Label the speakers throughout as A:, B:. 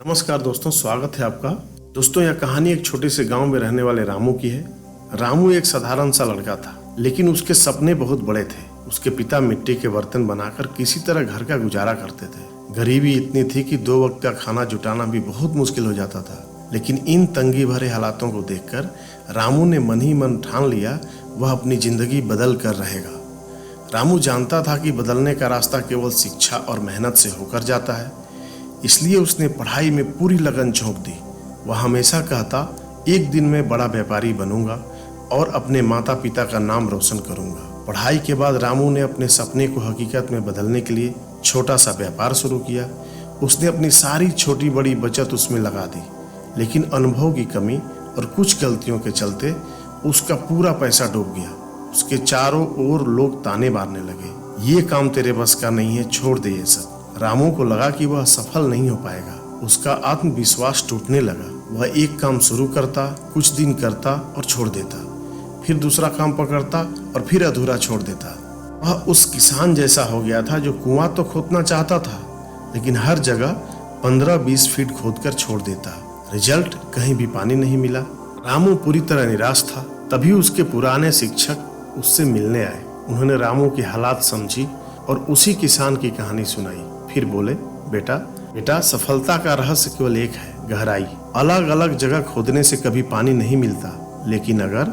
A: नमस्कार दोस्तों, स्वागत है आपका। दोस्तों, यह कहानी एक छोटे से गांव में रहने वाले रामू की है। रामू एक साधारण सा लड़का था, लेकिन उसके सपने बहुत बड़े थे। उसके पिता मिट्टी के बर्तन बनाकर किसी तरह घर का गुजारा करते थे। गरीबी इतनी थी कि 2 वक्त का खाना जुटाना भी बहुत मुश्किल हो जाता था। लेकिन इन तंगी भरे हालातों को देखकर रामू ने मन ही मन ठान लिया वह अपनी जिंदगी बदल कर रहेगा। रामू जानता था कि बदलने का रास्ता केवल शिक्षा और मेहनत से होकर जाता है, इसलिए उसने पढ़ाई में पूरी लगन झोंक दी। वह हमेशा कहता, एक दिन मैं बड़ा व्यापारी बनूंगा और अपने माता पिता का नाम रोशन करूंगा। पढ़ाई के बाद रामू ने अपने सपने को हकीकत में बदलने के लिए छोटा सा व्यापार शुरू किया। उसने अपनी सारी छोटी बड़ी बचत उसमें लगा दी, लेकिन अनुभव की कमी और कुछ गलतियों के चलते उसका पूरा पैसा डूब गया। उसके चारों ओर लोग ताने मारने लगे, ये काम तेरे बस का नहीं है, छोड़ दे ये सब। रामू को लगा कि वह सफल नहीं हो पाएगा। उसका आत्मविश्वास टूटने लगा। वह एक काम शुरू करता, कुछ दिन करता और छोड़ देता, फिर दूसरा काम पकड़ता और फिर अधूरा छोड़ देता। वह उस किसान जैसा हो गया था जो कुआं तो खोदना चाहता था, लेकिन हर जगह 15-20 फीट खोदकर छोड़ देता। रिजल्ट, कहीं भी पानी नहीं मिला। रामू पूरी तरह निराश था। तभी उसके पुराने शिक्षक उससे मिलने आए। उन्होंने रामू की हालात समझी और उसी किसान की कहानी सुनाई। फिर बोले, बेटा सफलता का रहस्य केवल एक है, गहराई। अलग अलग जगह खोदने से कभी पानी नहीं मिलता, लेकिन अगर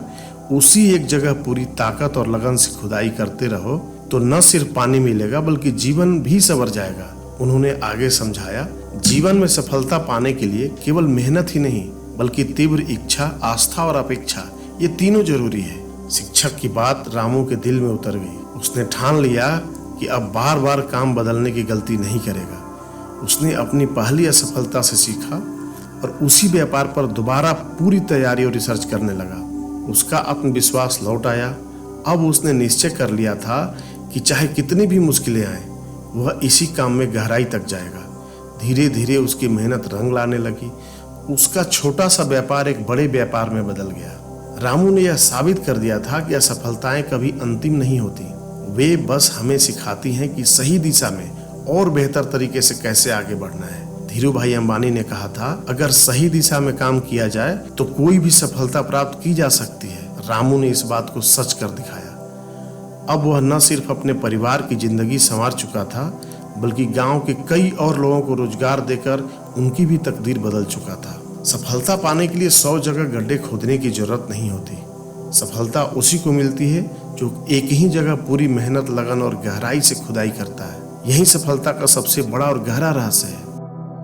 A: उसी एक जगह पूरी ताकत और लगन से खुदाई करते रहो तो न सिर्फ पानी मिलेगा बल्कि जीवन भी संवर जाएगा। उन्होंने आगे समझाया, जीवन में सफलता पाने के लिए केवल मेहनत ही नहीं बल्कि तीव्र इच्छा, आस्था और अपेक्षा, ये तीनों जरूरी है। शिक्षक की बात रामू के दिल में उतर गई। उसने ठान लिया कि अब बार बार काम बदलने की गलती नहीं करेगा। उसने अपनी पहली असफलता से सीखा और उसी व्यापार पर दोबारा पूरी तैयारी और रिसर्च करने लगा। उसका आत्मविश्वास लौट आया। अब उसने निश्चय कर लिया था कि चाहे कितनी भी मुश्किलें आए, वह इसी काम में गहराई तक जाएगा। धीरे धीरे उसकी मेहनत रंग लाने लगी। उसका छोटा सा व्यापार एक बड़े व्यापार में बदल गया। रामू ने यह साबित कर दिया था कि असफलताएं कभी अंतिम नहीं होती, वे बस हमें सिखाती हैं कि सही दिशा में और बेहतर तरीके से कैसे आगे बढ़ना है। धीरू भाई अंबानी ने कहा था, अगर सही दिशा में काम किया जाए तो कोई भी सफलता प्राप्त की जा सकती है। रामू ने इस बात को सच कर दिखाया। अब वह न सिर्फ अपने परिवार की जिंदगी संवार चुका था, बल्कि गांव के कई और लोगों को रोजगार देकर उनकी भी तकदीर बदल चुका था। सफलता पाने के लिए 100 जगह गड्ढे खोदने की जरूरत नहीं होती। सफलता उसी को मिलती है जो एक ही जगह पूरी मेहनत, लगन और गहराई से खुदाई करता है। यही सफलता का सबसे बड़ा और गहरा रहस्य है।